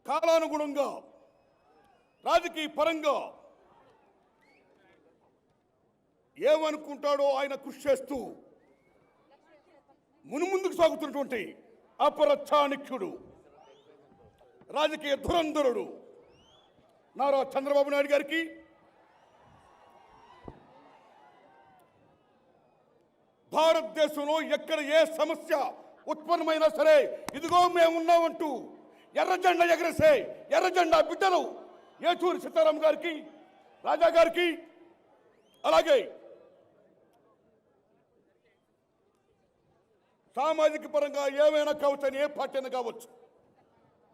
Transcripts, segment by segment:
కాలానుగుణంగా రాజకీయ పరంగా ఏమనుకుంటాడో ఆయన కృషి చేస్తూ మునుముందుకు సాగుతున్నటువంటి అపర చాణక్యుడు, రాజకీయ ధురంధరుడు నారా చంద్రబాబు నాయుడు గారికి భారతదేశంలో ఎక్కడ ఏ సమస్య ఉత్పన్నమైనా సరే ఇదిగో మేమున్నామంటూ ఎర్రజెండా ఎగరేసే ఎర్రజెండా బిడ్డలు ఏచూరి సీతారాం గారికి, రాజా గారికి, అలాగే సామాజిక పరంగా ఏమైనా కావచ్చు, ఏ పార్టీ అయినా కావచ్చు,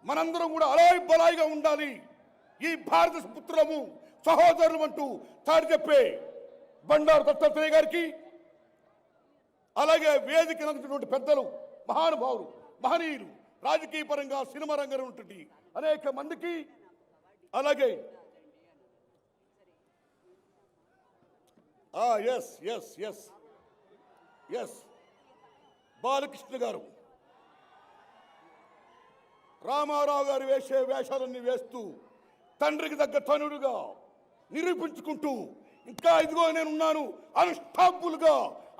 మనందరం కూడా అలాయి బలాయిగా ఉండాలి, ఈ భారత పుత్రులము సహోదరులు అంటూ తాడు చెప్పే బండారు దత్తాత్రేయ గారికి, అలాగే వేదిక నందుతున్నటువంటి పెద్దలు, మహానుభావులు, మహనీయులు, రాజకీయ పరంగా సినిమా రంగంలో ఉంటుంది అనేక మందికి, అలాగే S S S S Balakrishna garu, Ramarao గారు వేసే వేషాలన్నీ వేస్తూ తండ్రికి తగ్గ తనుడుగా నిరూపించుకుంటూ ఇంకా ఇదిగో నేనున్నాను అన్స్టాపుల్గా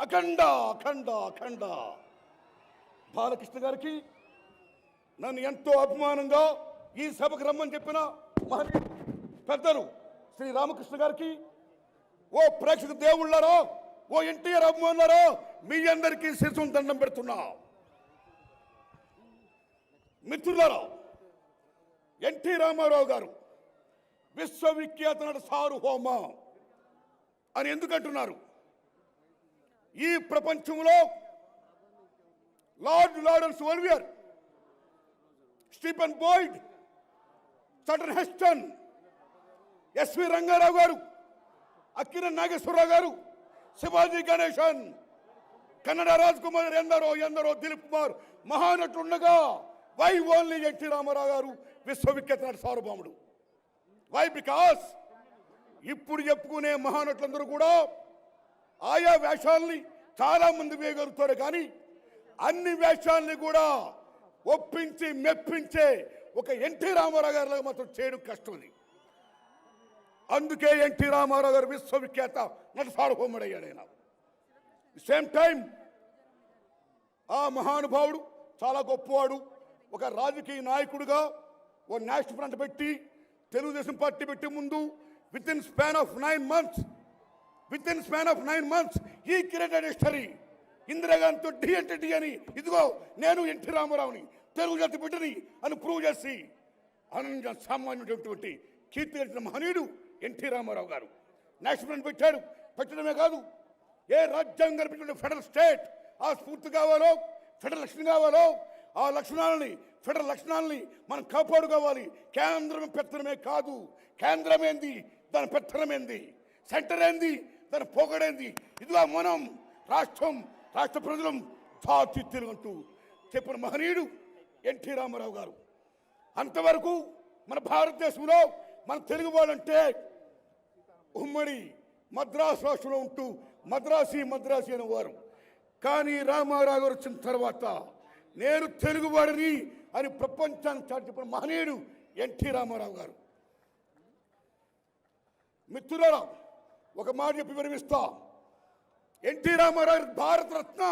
అఖండ అఖండ అఖండ బాలకృష్ణ గారికి నన్ను ఎంతో అభిమానంగా ఈ సభకు రమ్మని చెప్పిన మహనీయులు పెద్దలు శ్రీ రామకృష్ణ గారికి, ఓ ప్రేక్షక దేవుళ్ళారో, ఓ ఎన్టీఆర్ అభిమానులారో, మీ అందరికీ శిరస్సును దండం పెడుతున్నా. మిత్రులారా, ఎన్టీ రామారావు గారు విశ్వవిఖ్యాత నట సార్వభౌమ అని ఎందుకంటున్నారు? ఈ ప్రపంచంలో lord Lawrence Oliver, Stephen Boyd, చార్ల్టన్ Heston, SV Rangarao గారు, అక్కినేని నాగేశ్వరరావు గారు, శివాజీ గణేశన్, కన్నడ రాజ్ కుమార్, ఎందరో Dilip Kumar మహానటులుండగా why only NT Ramarao గారు విశ్వవిఖ్యాత నట సార్వభౌముడు? వై? బికాస్ ఇప్పుడు చెప్పుకునే మహానటులందరూ కూడా ఆయా వేషాలని చాలా మంది వేయగలుగుతారు, కానీ అన్ని వేషాలని కూడా ఒప్పించి మెప్పించే ఒక ఎన్టీ రామారావు గారిలాగా మాత్రం చేయడం కష్టం. అందుకే ఎన్టీ రామారావు గారు విశ్వవిఖ్యాత నట సార్వభౌముడయ్యాడు. ఆయన సేమ్ టైం ఆ మహానుభావుడు చాలా గొప్పవాడు. ఒక రాజకీయ నాయకుడిగా ఓ నేషనల్ ఫ్రంట్ పెట్టి తెలుగుదేశం పార్టీ పెట్టి ముందు with in span of 9 months ఈ క్రియేటెడ్ హిస్టరీ. ఇందిరాగాంధీతో డి అంటే డి అని, ఇదిగో నేను ఎన్టీ రామారావుని తెలుగు జాతి బిడ్డని అని ప్రూవ్ చేసి అనన్య సామాన్యుడైనటువంటి కీర్తి కలిగిన మహనీయుడు ఎన్టీ రామారావు గారు. నేషనల్ ఫ్రంట్ పెట్టాడు. పెట్టడమే కాదు, ఏ రాజ్యాంగం కల్పించిన ఫెడరల్ స్టేట్ ఆ స్ఫూర్తి కావాలో, ఫెడరల్ లక్షణం కావాలో, ఆ లక్షణాలని, ఫెడరల్ లక్షణాలని మనం కాపాడుకోవాలి. కేంద్రం పెత్తనమే కాదు, కేంద్రం ఏంది దాని పెత్తనం ఏంది, సెంటర్ ఏంది దాని పోగడేంది, ఇదిగా మనం రాష్ట్రం, రాష్ట్ర ప్రజలం జాతి తెలుగంటూ చెప్పిన మహనీయుడు ఎన్టీ రామారావు గారు. అంతవరకు మన భారతదేశంలో మన తెలుగు వాళ్ళంటే ఉమ్మడి మద్రాసు రాష్ట్రంలో ఉంటూ మద్రాసి అనేవారు. కానీ రామారావు గారు వచ్చిన తర్వాత నేను తెలుగువాడిని అని ప్రపంచానికి చాటి చెప్పిన మహనీయుడు ఎన్టీ రామారావు గారు. మిత్రులారా, ఒక మాట చెప్పి విరమిస్తా. ఎన్టీ రామారావు భారతరత్న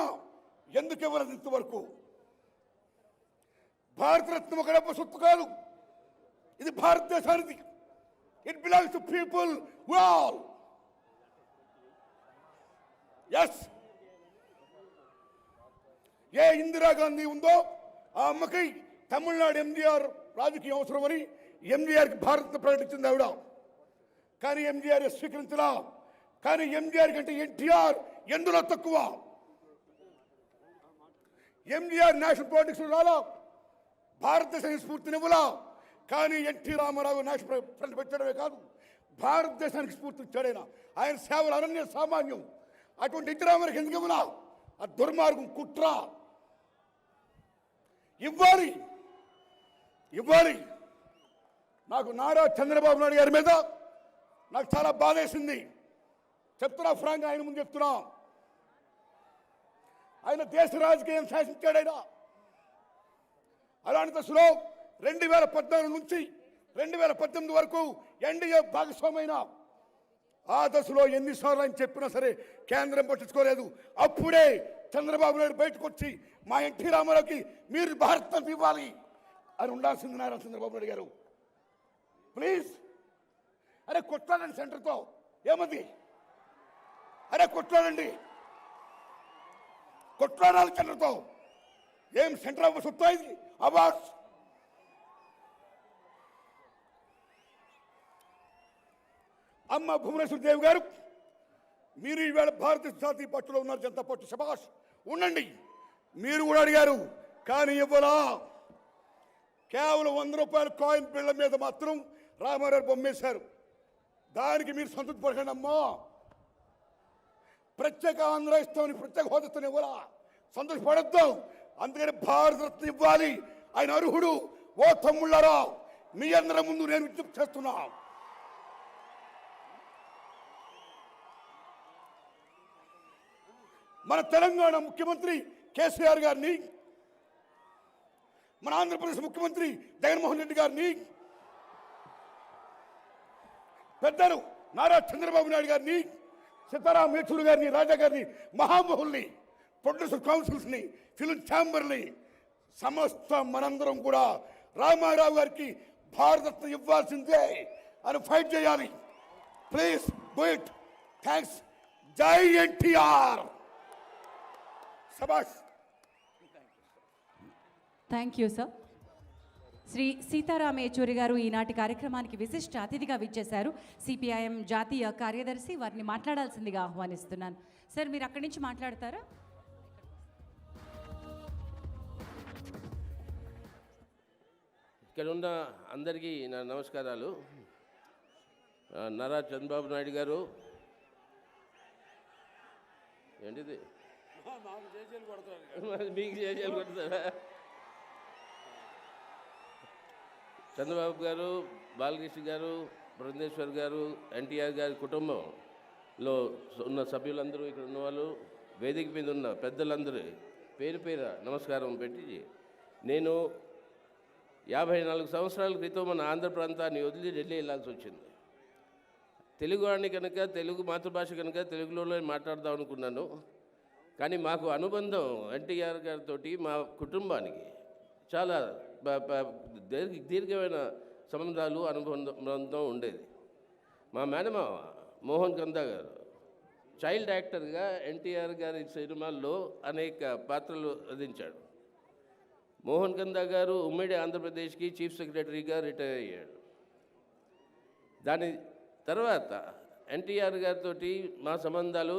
ఎందుకు ఇవ్వలేదు ఇంతవరకు? భారతరత్న ఒక డబ్బు సొత్తు కాదు, ఇది భారతదేశానికి. It belongs to people all. Yes, ఏ ఇందిరాగాంధీ ఉందో ఆ అమ్మకి తమిళనాడు ఎంజీఆర్ రాజకీయ అవసరమని ఎంజీఆర్కి భారత్ ప్రకటించింది ఆవిడ. కానీ ఎంజీఆర్ స్వీకరించలా. కానీ ఎంజీఆర్ కంటే ఎన్టీఆర్ ఎందులో తక్కువ? ఎంజీఆర్ నేషనల్ పాలిటిక్స్ రాలా, భారతదేశానికి స్ఫూర్తినివ్వలా. కానీ ఎన్టీ రామారావు నేషనల్ ఫ్రంట్ పెట్టడమే కాదు, భారతదేశానికి స్ఫూర్తి ఇచ్చాడైనా. ఆయన సేవలు అనన్య సామాన్యం. అటువంటి ఎన్టీ రామారావుకి ఎందుకు ఇవ్వలా? ఆ దుర్మార్గం, కుట్ర. ఇవ్వాలి. నాకు నారా చంద్రబాబు నాయుడు గారి మీద నాకు చాలా బాధేసింది. చెప్తున్నా ఫ్రాంక్, ఆయన ముందు చెప్తున్నా. ఆయన దేశ రాజకీయం శాసించాడైనా. అలాంటి దశలో 2014 నుంచి 2018 వరకు ఎన్డీఏ భాగస్వామైన ఆ దశలో ఎన్నిసార్లు అని చెప్పినా సరే కేంద్రం పట్టించుకోలేదు. అప్పుడే చంద్రబాబు నాయుడు బయటకు వచ్చి మా ఎన్టీ రామారావుకి మీరు భారతం ఇవ్వాలి అని ఉండాల్సింది నారా చంద్రబాబు నాయుడు గారు. ప్లీజ్ అరే కొట్లాడండి సెంటర్తో, ఏమంది అరే కొట్లాడండి, కొట్లాడాలి సెంటర్తో. ఏం సెంటర్ అవార్డ్స్ వస్తాయి, అవార్డ్స్ అమ్మ భువనేశ్వర్ దేవి గారు, మీరు ఈవేళ భారతీయ జాతీయ పార్టీలో ఉన్నారు, జనతా పార్టీ, శభాష్ ఉండండి. మీరు కూడా అడిగారు కానీ ఇవ్వలా. కేవలం 100 రూపాయల కాయిన్ బిళ్ళ మీద మాత్రం రామారావు బొమ్మేశారు. దానికి మీరు సంతృప్తి పడకండి అమ్మా. ప్రత్యేక ఆంధ్ర ఇస్తామని, ప్రత్యేక హోదా ఇవ్వాలా, సంతోషపడద్దాం. అందుకని భారతరత్న ఇవ్వాలి, ఆయన అర్హుడు. ఓ తమ్ముళ్ళారా, మీ అందరి ముందు నేను విజ్ఞప్తి చేస్తున్నా. మన తెలంగాణ ముఖ్యమంత్రి కేసీఆర్ గారిని, మన ఆంధ్రప్రదేశ్ ముఖ్యమంత్రి జగన్మోహన్ రెడ్డి గారిని, పెద్దలు నారా చంద్రబాబు నాయుడు గారిని, సీతారాం యేచూరి గారిని, రాజా గారిని, మహామహుల్ని, ప్రొడ్యూసర్ కౌన్సిల్స్ని, ఫిల్మ్ ఛాంబర్ని, సమస్త మనందరం కూడా రామారావు గారికి భారతరత్న ఇవ్వాల్సిందే అని ఫైట్ చేయాలి. Please do it. Thanks. Jai NTR. శభాష్. Thank you sir. Shri Sitaram Yechury garu ఈనాటి కార్యక్రమానికి విశిష్ట అతిథిగా విచ్చేశారు. సిపిఐఎం జాతీయ కార్యదర్శి, వారిని మాట్లాడాల్సిందిగా ఆహ్వానిస్తున్నాను. సార్ మీరు అక్కడి నుంచి మాట్లాడతారా? ఇక్కడ ఉన్న అందరికీ నా నమస్కారాలు. నారా చంద్రబాబు నాయుడు గారు, ఏంటిది మీకు జేజేలు కొడతారా? చంద్రబాబు గారు, బాలకృష్ణ గారు, బృందేశ్వర్ గారు, ఎన్టీఆర్ గారి కుటుంబంలో ఉన్న సభ్యులందరూ, ఇక్కడ ఉన్నవాళ్ళు, వేదిక మీద ఉన్న పెద్దలందరూ పేరు పేర నమస్కారం పెట్టి, నేను 54 సంవత్సరాల క్రితం మన ఆంధ్ర ప్రాంతాన్ని వదిలి ఢిల్లీ వెళ్ళాల్సి వచ్చింది. తెలుగు వాడిని కనుక, తెలుగు మాతృభాష కనుక తెలుగులోనే మాట్లాడదాం అనుకున్నాను. కానీ మాకు అనుబంధం ఎన్టీఆర్ గారితో మా కుటుంబానికి చాలా దీర్ఘమైన సంబంధాలు, అనుబంధం ఉండేది. మా మేనమామ మోహన్ కందా గారు చైల్డ్ యాక్టర్గా ఎన్టీఆర్ గారి సినిమాల్లో అనేక పాత్రలు అందించాడు. మోహన్ కందా గారు ఉమ్మడి ఆంధ్రప్రదేశ్కి చీఫ్ సెక్రటరీగా రిటైర్ అయ్యాడు. దాని తర్వాత ఎన్టీఆర్ గారితో మా సంబంధాలు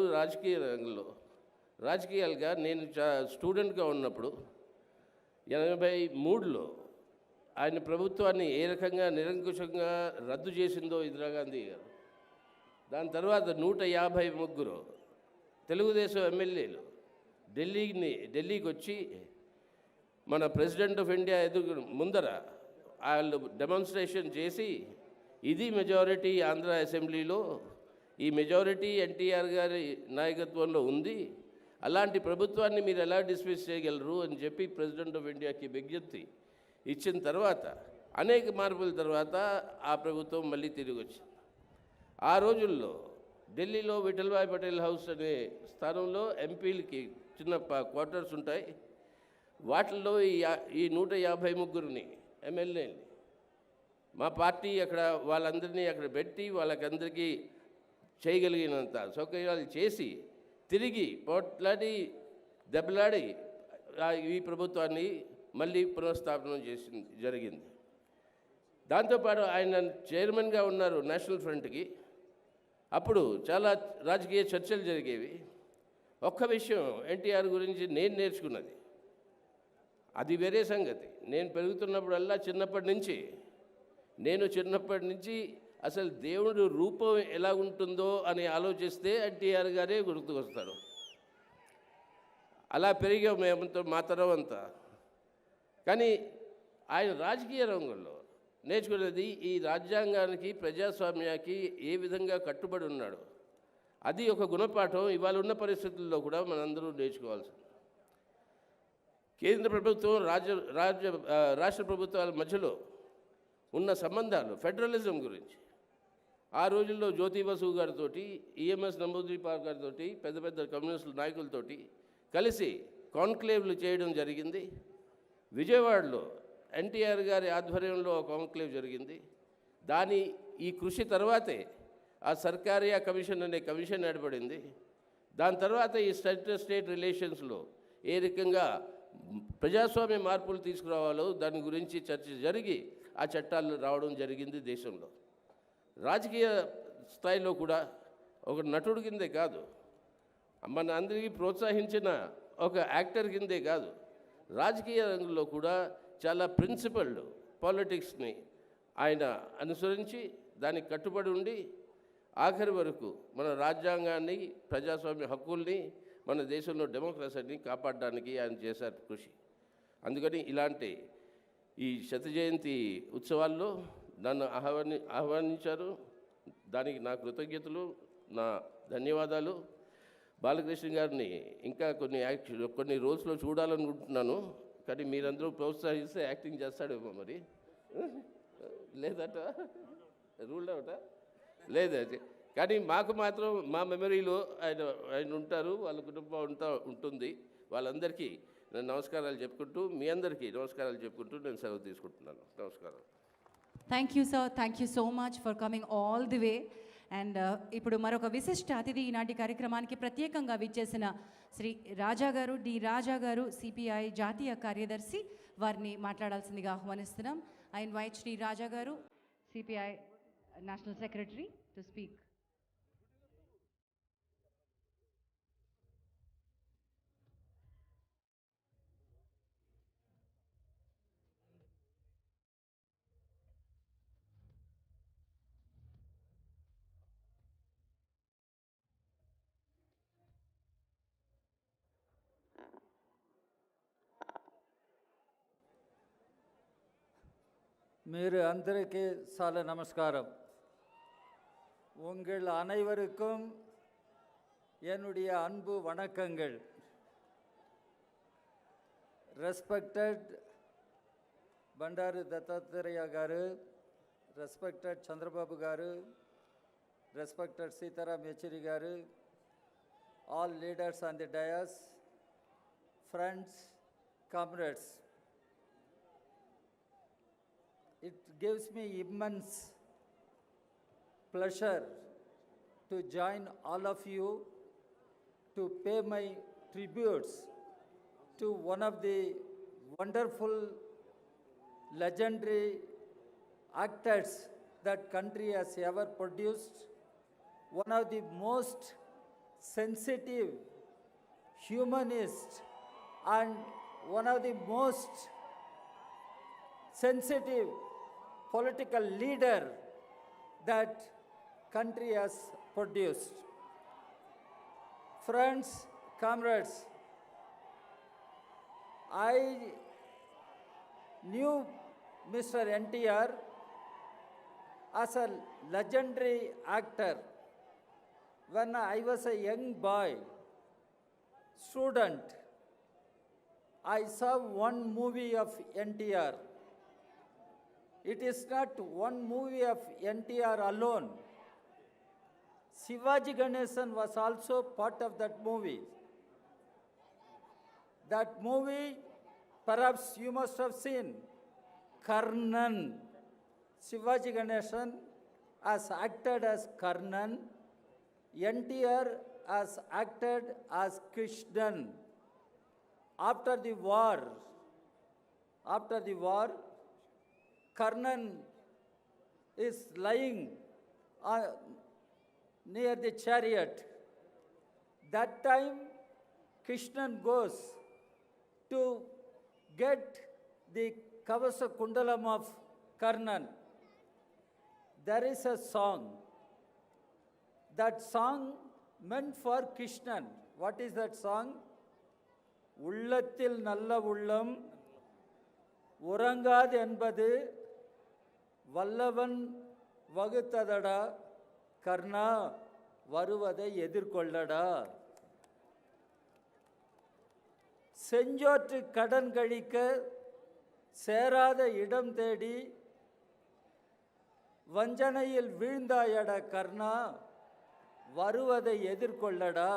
రాజకీయాలుగా నేను స్టూడెంట్గా ఉన్నప్పుడు 83లో ఆయన ప్రభుత్వాన్ని ఏ రకంగా నిరంకుశంగా రద్దు చేసిందో ఇందిరాగాంధీ గారు, దాని తర్వాత 153 తెలుగుదేశం ఎమ్మెల్యేలు ఢిల్లీకి వచ్చి మన ప్రెసిడెంట్ ఆఫ్ ఇండియా ముందర వాళ్ళు డెమాన్స్ట్రేషన్ చేసి, ఇది మెజారిటీ ఆంధ్ర అసెంబ్లీలో, ఈ మెజారిటీ ఎన్టీఆర్ గారి నాయకత్వంలో ఉంది, అలాంటి ప్రభుత్వాన్ని మీరు ఎలా డిస్మిస్ చేయగలరు అని చెప్పి ప్రెసిడెంట్ ఆఫ్ ఇండియాకి విజ్ఞప్తి ఇచ్చిన తర్వాత, అనేక మార్పుల తర్వాత ఆ ప్రభుత్వం మళ్ళీ తిరిగి వచ్చింది. ఆ రోజుల్లో ఢిల్లీలో విఠల్భాయ్ పటేల్ హౌస్ అనే స్థానంలో ఎంపీలకి చిన్న క్వార్టర్స్ ఉంటాయి. వాటిల్లో ఈ 153 ఎమ్మెల్యేని మా పార్టీ అక్కడ వాళ్ళందరినీ అక్కడ పెట్టి వాళ్ళకందరికీ చేయగలిగినంత సౌకర్యాలు చేసి తిరిగి పోట్లాడి దెబ్బలాడి ఈ ప్రభుత్వాన్ని మళ్ళీ పునఃస్థాపన జరిగింది. దాంతోపాటు ఆయన చైర్మన్గా ఉన్నారు నేషనల్ ఫ్రంట్కి. అప్పుడు చాలా రాజకీయ చర్చలు జరిగేవి. ఒక్క విషయం ఎన్టీఆర్ గురించి నేను నేర్చుకున్నది, అది వేరే సంగతి. నేను పెరుగుతున్నప్పుడల్లా చిన్నప్పటి నుంచి అసలు దేవుడు రూపం ఎలా ఉంటుందో అని ఆలోచిస్తే ఎన్టీఆర్ గారే గుర్తుకొస్తాడు. అలా పెరిగాం మేమంతా, మా తరం అంతా. కానీ ఆయన రాజకీయ రంగంలో నేర్చుకునేది ఈ రాజ్యాంగానికి, ప్రజాస్వామ్యానికి ఏ విధంగా కట్టుబడి ఉన్నాడు, అది ఒక గుణపాఠం ఇవాళ ఉన్న పరిస్థితుల్లో కూడా మనందరూ నేర్చుకోవాల్సింది. కేంద్ర ప్రభుత్వం రాష్ట్ర ప్రభుత్వాల మధ్యలో ఉన్న సంబంధాలు, ఫెడరలిజం గురించి ఆ రోజుల్లో జ్యోతి బసు గారితో, ఈఎంఎస్ నమోదీపాల్ గారితో, పెద్ద పెద్ద కమ్యూనిస్టు నాయకులతోటి కలిసి కాన్క్లేవ్లు చేయడం జరిగింది. విజయవాడలో ఎన్టీఆర్ గారి ఆధ్వర్యంలో కాన్క్లేవ్ జరిగింది. ఈ కృషి తర్వాతే ఆ సర్కారియా కమిషన్ అనే కమిషన్ ఏర్పడింది. దాని తర్వాత ఈ స్టేట్ రిలేషన్స్లో ఏ రకంగా ప్రజాస్వామ్య మార్పులు తీసుకురావాలో దాని గురించి చర్చ జరిగి ఆ చట్టాలు రావడం జరిగింది దేశంలో. రాజకీయ స్థాయిలో కూడా ఒక నటుడు కిందే కాదు, మన అందరికీ ప్రోత్సహించిన ఒక యాక్టర్ కిందే కాదు, రాజకీయ రంగంలో కూడా చాలా ప్రిన్సిపల్డ్ పాలిటిక్స్ని ఆయన అనుసరించి దానికి కట్టుబడి ఉండి ఆఖరి వరకు మన రాజ్యాంగాన్ని, ప్రజాస్వామ్య హక్కుల్ని, మన దేశంలో డెమోక్రసీని కాపాడడానికి ఆయన చేశారు కృషి. అందుకని ఇలాంటి ఈ శత జయంతి ఉత్సవాల్లో నన్ను ఆహ్వానించారు. దానికి నా కృతజ్ఞతలు, నా ధన్యవాదాలు. బాలకృష్ణ గారిని ఇంకా కొన్ని రోజుల్లో చూడాలనుకుంటున్నాను. కానీ మీరందరూ ప్రోత్సహిస్తే యాక్టింగ్ చేస్తాడేమో మరి. లేదట, రూల్డ్ అవుట లేదు. కానీ మాకు మాత్రం మా మెమరీలో ఆయన ఉంటారు, వాళ్ళ కుటుంబం ఉంటుంది. వాళ్ళందరికీ నేను నమస్కారాలు చెప్పుకుంటూ, మీ అందరికీ నమస్కారాలు చెప్పుకుంటూ నేను సెలవు తీసుకుంటున్నాను. నమస్కారం. Thank you sir, thank you so much for coming all the way. And ఇప్పుడు మరొక విశిష్ట అతిథి ఈనాటి కార్యక్రమానికి ప్రత్యేకంగా విచ్చేసిన శ్రీ రాజా గారు, డి రాజా గారు, సిపిఐ జాతీయ కార్యదర్శి, వారిని మాట్లాడాల్సిందిగా ఆహ్వానిస్తున్నాం. ఐ ఇన్వైట్ శ్రీ రాజా గారు, CPI national secretary, to speak. మీరు అందరికీ చాలా நமஸ்காரம். உங்கள் அனைவருக்கும் என்னுடைய அன்பு வணக்கங்கள். ரெஸ்பெக்டட் బండారు దత్తాత్రేయ గారు, రెస్పెక్టెడ్ చంద్రబాబు గారు, రెస్పెక్టెడ్ సీతారాం యెచూరి గారు, all leaders on the dais, friends, comrades. It gives me immense pleasure to join all of you to pay my tributes to one of the wonderful, legendary actors that country has ever produced, one of the most sensitive, humanist, and one of the most sensitive political leader that country has produced. Friends, comrades, I knew Mr. NTR as a legendary actor when I was a young boy, student. I saw one movie of NTR. It is not one movie of NTR alone. Shivaji Ganesan was also part of that movie. That movie, perhaps you must have seen, Karnan. Shivaji Ganesan has acted as Karnan. NTR has acted as Krishnan. After the war, Karnan is lying near the chariot. That time, Krishnan goes to get the Kavasa Kundalam of Karnan. There is a song. That song meant for Krishnan. What is that song? உள்ளத்தில் நல்ல உள்ளம் உறங்காது என்பது வல்லவன் வகுத்ததடா, கர்ணா வருவதை எதிர்கொள்ளடா. செஞ்சோற்று கடன் கழிக்க சேராத இடம் தேடி வஞ்சனையில் வீழ்ந்தாயடா கர்ணா, வருவதை எதிர்கொள்ளடா.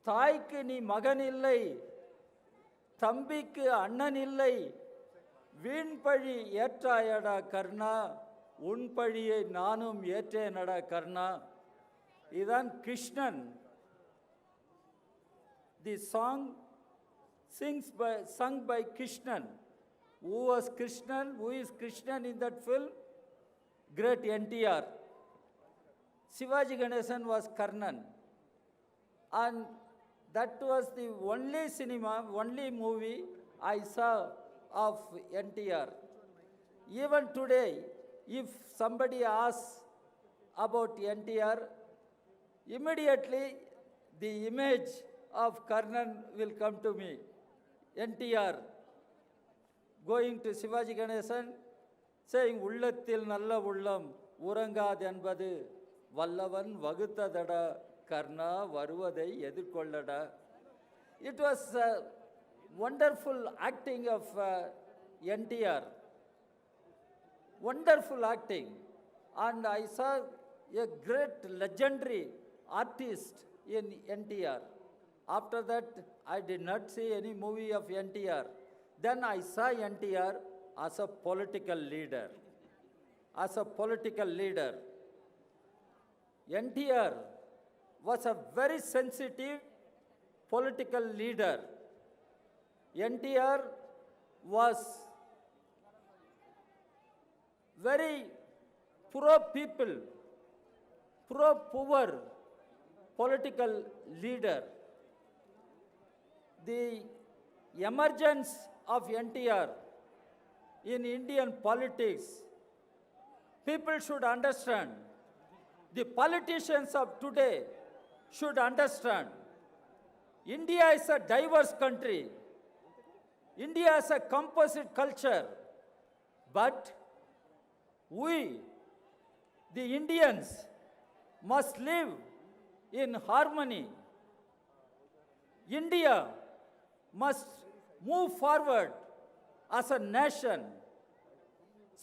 தாய்க்கு நீ மகன் இல்லை, தம்பிக்கு அண்ணன் இல்லை, வீண் பழி ஏற்றாயடா கர்ணா, உன் பழியை நானும் ஏற்றேனடா கர்ணா. இதுதான் Krishnan. The song sung by Krishnan. Who was Krishnan? Who is Krishnan in that film? Great NTR. Shivaji Ganesan was Karnan. And that was the only cinema, only movie I saw of NTR. Even today, if somebody asks about NTR, immediately the image of Karnan will come to me. NTR going to Shivaji Ganesan saying, உள்ளத்தில் நல்ல உள்ளம் உறங்காது என்பது வல்லவன் வகுத்ததடா கர்ணா, வருவதை எதிர்கொள்ளடா. It was a wonderful acting of NTR. Wonderful acting. And I saw a great legendary artist in NTR. After that, I did not see any movie of NTR. Then I saw NTR as a political leader. As a political leader. NTR was a very sensitive political leader. NTR was very pro-people, pro-poor political leader. The emergence of NTR in Indian politics, people should understand. The politicians of today should understand. India is a diverse country. India is a composite culture. But we, the Indians, must live in harmony. India must move forward as a nation,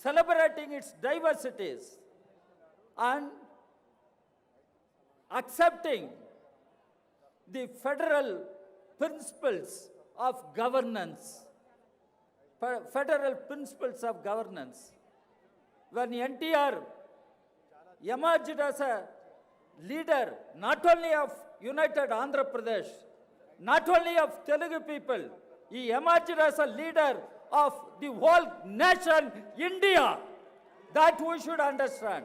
celebrating its diversities and accepting the federal principles of governance. Federal principles of governance. When NTR emerged as a leader, not only of United Andhra Pradesh, not only of Telugu people, he emerged as a leader of the whole nation, India. That we should understand.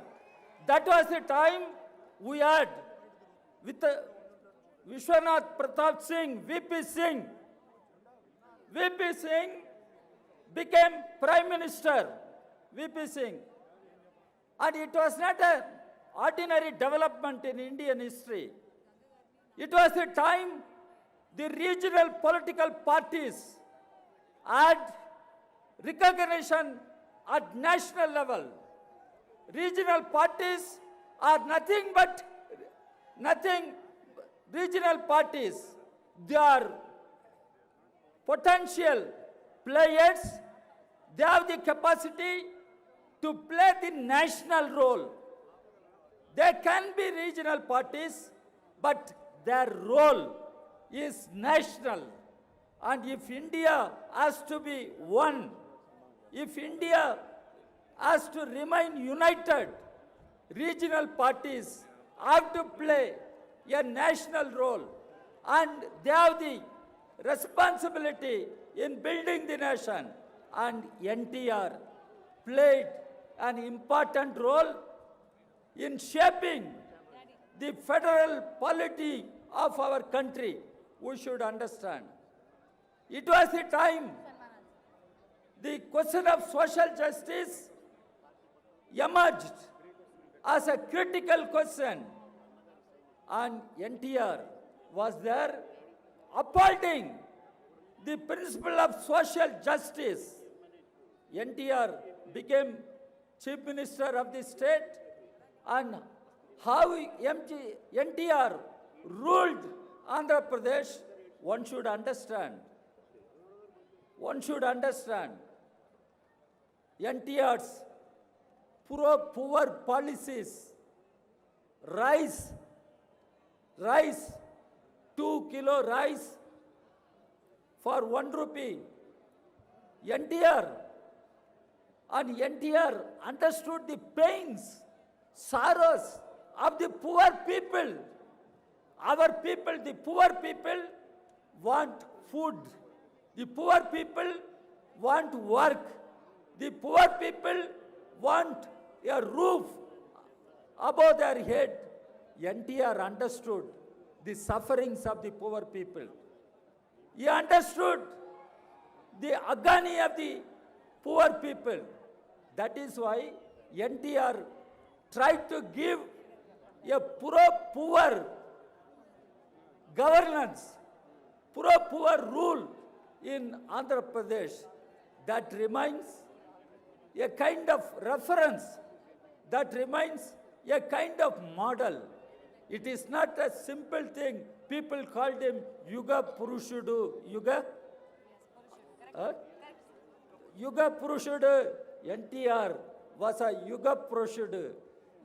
That was the time we had with Vishwanath Pratap Singh, VP Singh. VP Singh became Prime Minister, VP Singh. And it was not an ordinary development in Indian history. It was the time the regional political parties had recognition at national level. Regional parties are nothing regional parties. They are potential players. They have the capacity to play the national role. There can be regional parties, but their role is national. And if India has to be one, if India has to remain united, regional parties have to play a national role. And they have the responsibility in building the nation. And NTR played an important role in shaping the federal polity of our country. We should understand. It was the time the question of social justice emerged as a critical question, and NTR was there upholding the principle of social justice. NTR became Chief Minister of the state, and how NTR ruled Andhra Pradesh, one should understand. NTR's poor policies, rice, 2 kilo rice for 1 rupee. NTR understood the pains, sorrows of the poor people. Our people, the poor people, want food. The poor people want work. The poor people want a roof above their head. NTR understood the sufferings of the poor people. He understood the agony of the poor people. That is why NTR tried to give a poor governance, poor rule in Andhra Pradesh that remains a kind of reference, that remains a kind of model. It is not a simple thing. People called him Yuga Purushudu. Yuga Purushudu. NTR was a Yuga Purushudu.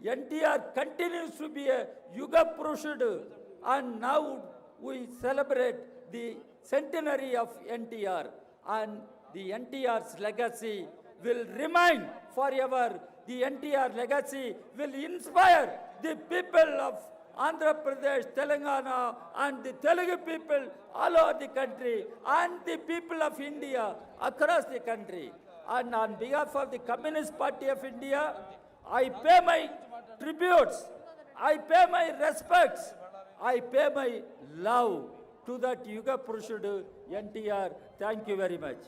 NTR continues to be a Yuga Purushudu. And now we celebrate the centenary of NTR. And the NTR's legacy will remain forever. The NTR legacy will inspire the people of Andhra Pradesh, Telangana, and the Telugu people all over the country, and the people of India across the country. And on behalf of the Communist Party of India, I pay my tributes, I pay my respects, I pay my love to that Yuga Purushudu NTR. Thank you very much.